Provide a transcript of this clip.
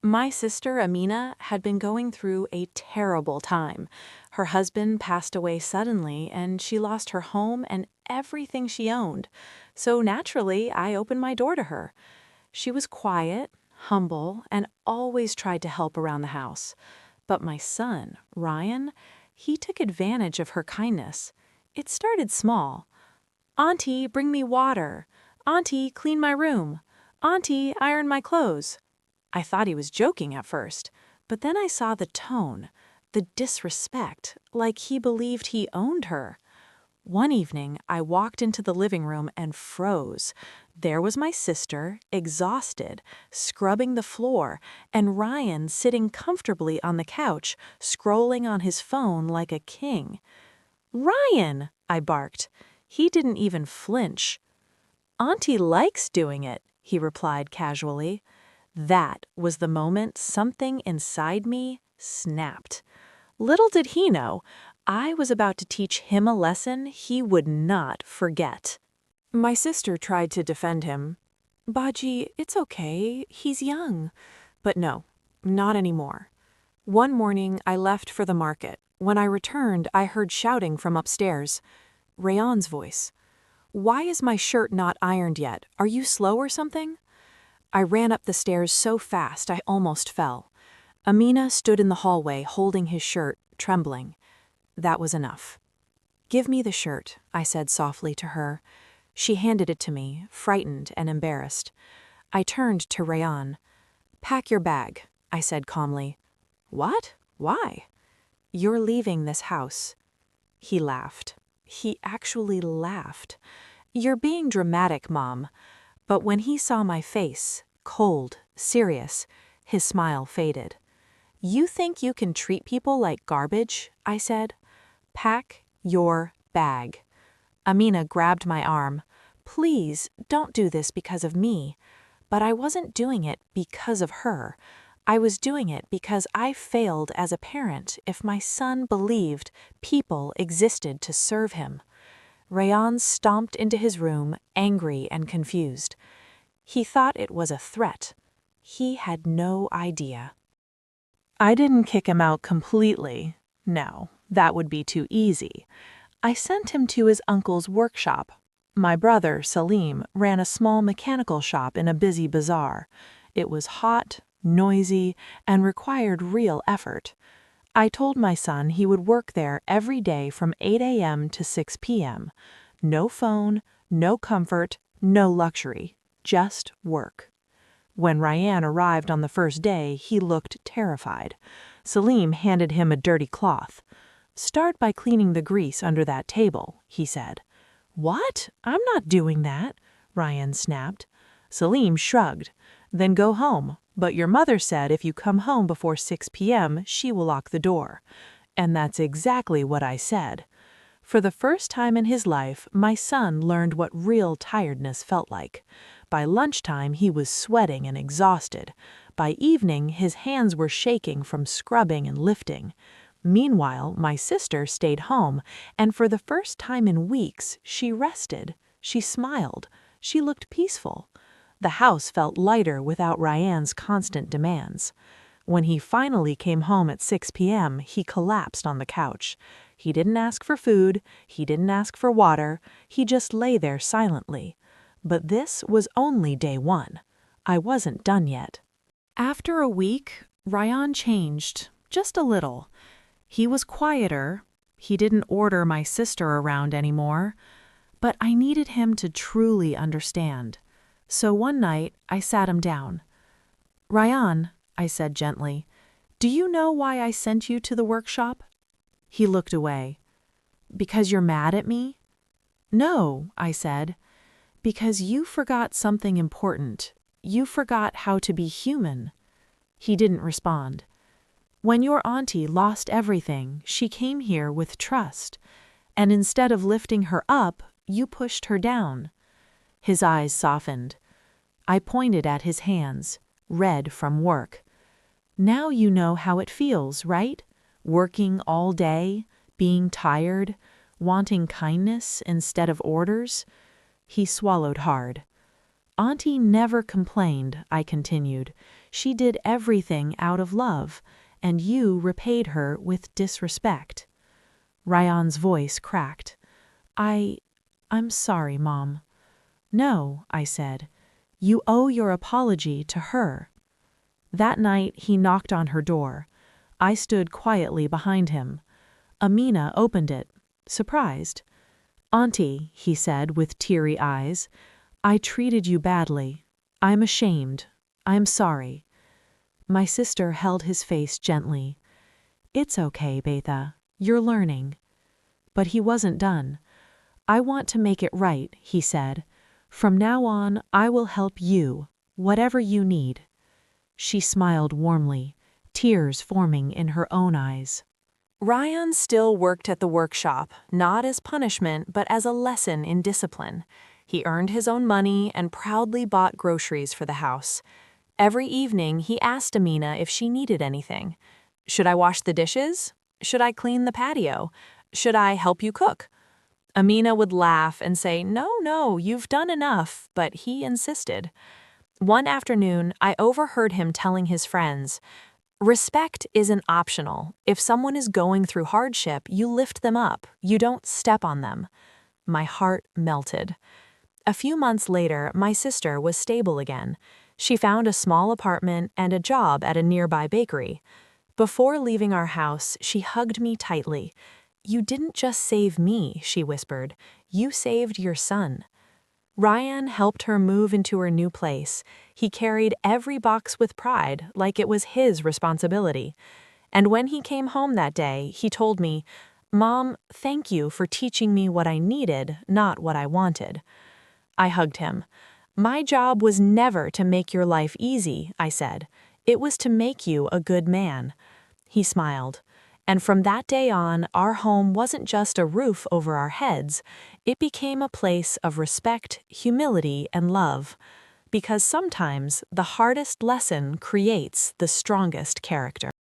My sister Amina had been going through a terrible time. Her husband passed away suddenly, and she lost her home and everything she owned. So naturally, I opened my door to her. She was quiet, humble, and always tried to help around the house. But my son, Ryan, he took advantage of her kindness. It started small. "Auntie, bring me water. Auntie, clean my room. Auntie, iron my clothes." I thought he was joking at first, but then I saw the tone, the disrespect, like he believed he owned her. One evening, I walked into the living room and froze. There was my sister, exhausted, scrubbing the floor, and Ryan sitting comfortably on the couch, scrolling on his phone like a king. "Ryan!" I barked. He didn't even flinch. "Auntie likes doing it," he replied casually. That was the moment something inside me snapped. Little did he know, I was about to teach him a lesson he would not forget. My sister tried to defend him. "Baji, it's okay, he's young." But no, not anymore. One morning, I left for the market. When I returned, I heard shouting from upstairs. Rayon's voice. "Why is my shirt not ironed yet? Are you slow or something?" I ran up the stairs so fast I almost fell. Amina stood in the hallway holding his shirt, trembling. That was enough. "Give me the shirt," I said softly to her. She handed it to me, frightened and embarrassed. I turned to Rayon. "Pack your bag," I said calmly. "What? Why?" "You're leaving this house." He laughed. He actually laughed. "You're being dramatic, Mom." But when he saw my face, cold, serious, his smile faded. "You think you can treat people like garbage?" I said. "Pack your bag." Amina grabbed my arm. "Please, don't do this because of me." But I wasn't doing it because of her. I was doing it because I failed as a parent if my son believed people existed to serve him. Rayon stomped into his room, angry and confused. He thought it was a threat. He had no idea. I didn't kick him out completely. No, that would be too easy. I sent him to his uncle's workshop. My brother, Salim, ran a small mechanical shop in a busy bazaar. It was hot, noisy, and required real effort. I told my son he would work there every day from 8 a.m. to 6 p.m. No phone, no comfort, no luxury, just work. When Ryan arrived on the first day, he looked terrified. Salim handed him a dirty cloth. "Start by cleaning the grease under that table," he said. "What? I'm not doing that," Ryan snapped. Salim shrugged. "Then go home. But your mother said if you come home before 6 p.m., she will lock the door." And that's exactly what I said. For the first time in his life, my son learned what real tiredness felt like. By lunchtime, he was sweating and exhausted. By evening, his hands were shaking from scrubbing and lifting. Meanwhile, my sister stayed home, and for the first time in weeks, she rested. She smiled. She looked peaceful. The house felt lighter without Ryan's constant demands. When he finally came home at 6 p.m., he collapsed on the couch. He didn't ask for food, he didn't ask for water, he just lay there silently. But this was only day one. I wasn't done yet. After a week, Ryan changed, just a little. He was quieter, he didn't order my sister around anymore, but I needed him to truly understand. So one night, I sat him down. "Ryan," I said gently, "do you know why I sent you to the workshop?" He looked away. "Because you're mad at me?" "No," I said. "Because you forgot something important. You forgot how to be human." He didn't respond. "When your auntie lost everything, she came here with trust. And instead of lifting her up, you pushed her down." His eyes softened. I pointed at his hands, red from work. "Now you know how it feels, right? Working all day, being tired, wanting kindness instead of orders." He swallowed hard. "Auntie never complained," I continued. She did everything out of love, and you repaid her with disrespect." Ryan's voice cracked. I'm sorry, Mom." "No," I said. "You owe your apology to her." That night, he knocked on her door. I stood quietly behind him. Amina opened it, surprised. "Auntie," he said with teary eyes, "I treated you badly. I'm ashamed. I'm sorry." My sister held his face gently. "It's okay, Betha. You're learning." But he wasn't done. "I want to make it right," he said. "From now on, I will help you, whatever you need." She smiled warmly, tears forming in her own eyes. Ryan still worked at the workshop, not as punishment, but as a lesson in discipline. He earned his own money and proudly bought groceries for the house. Every evening, he asked Amina if she needed anything. "Should I wash the dishes? Should I clean the patio? Should I help you cook?" Amina would laugh and say, No, you've done enough," but he insisted. One afternoon, I overheard him telling his friends, "Respect isn't optional. If someone is going through hardship, you lift them up. You don't step on them." My heart melted. A few months later, my sister was stable again. She found a small apartment and a job at a nearby bakery. Before leaving our house, she hugged me tightly. "You didn't just save me," she whispered. "You saved your son." Ryan helped her move into her new place. He carried every box with pride, like it was his responsibility. And when he came home that day, he told me, "Mom, thank you for teaching me what I needed, not what I wanted." I hugged him. "My job was never to make your life easy," I said. "It was to make you a good man." He smiled. And from that day on, our home wasn't just a roof over our heads. It became a place of respect, humility, and love. Because sometimes the hardest lesson creates the strongest character.